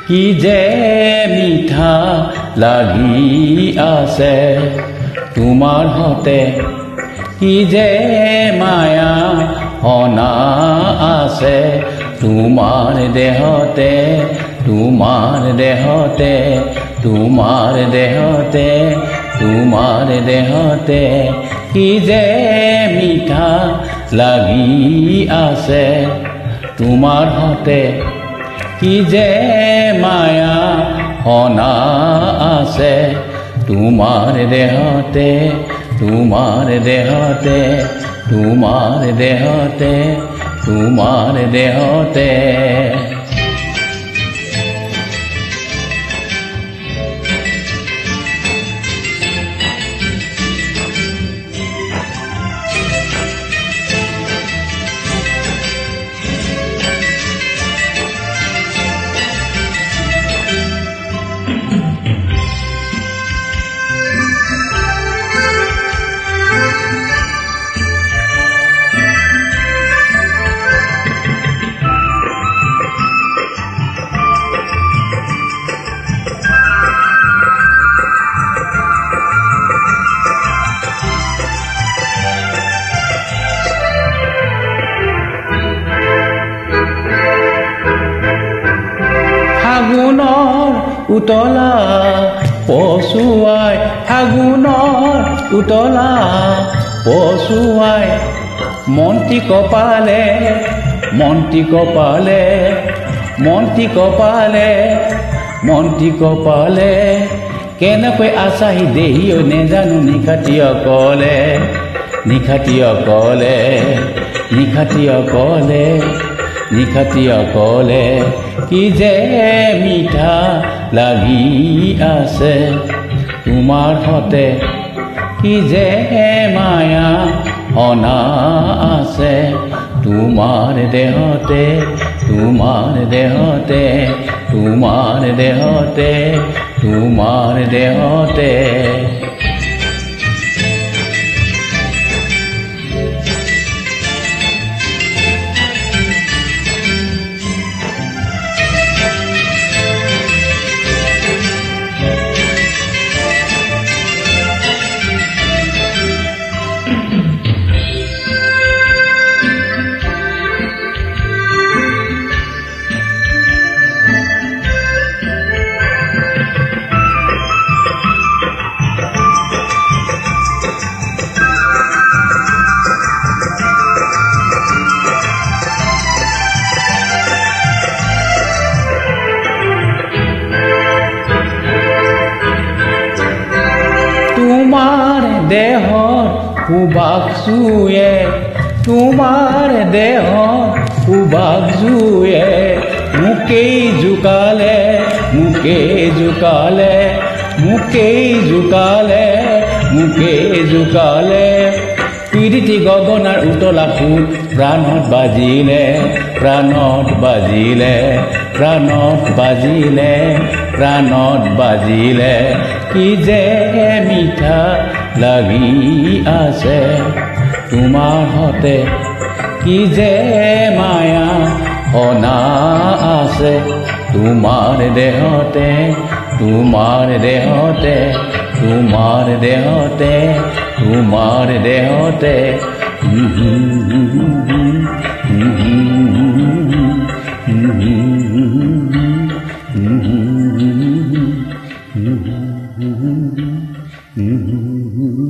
কি যে মিঠা লাগি আছে তোমাৰ হতে কি যে মায়া হনা আছে তোমাৰ দেহতে তোমাৰ দেহতে তোমাৰ দেহতে তোমাৰ দেহতে কি যে মিঠা লাগি আছে তোমাৰ হতে কি যে মায়া হনা আছে তোমাৰ দেহতে তোমাৰ দেহতে তোমাৰ দেহতে তোমাৰ দেহতে ফাগুনৰ উতলা পছুৱাই ফাগুনৰ উতলা পছুৱাই মন্তি কপালে মন্তি কপালে মন্তি কপালে মন্তি কপালে কেনেকৈ আছাহি দেহিও নেজানো নিখাটিয়কলে নিখাটিয়কলে নিখাটিয়কলে নিখাটিয়কলে কি যে মিঠা লাগি আছে তোমাৰ হতে কি যে মায়া হনা আছে তোমাৰ দেহতে তোমাৰ দেহতে তোমাৰ দেহতে তোমাৰ দেহতে তোমাৰ দেহৰ সুবাস জুয়ে তোমাৰ দেহৰ সুবাস জুয়ে মুকেই জোকালে মুকেই জোকালে মুকেই জোকালে মুকেই জোকালে পীড়িতি গগনাৰ উতলা সুৰ প্ৰাণত বাজিলে প্ৰাণত বাজিলে প্ৰাণত বাজিলে প্ৰাণত বাজিলে কি যে মিঠা লাগি আছে তোমাৰ হতে কি যে মায়া হনা আছে তোমাৰ দেহতে তোমাৰ দেহতে তোমাৰ দেহতে তোমাৰ দেহতে Mm-hmm.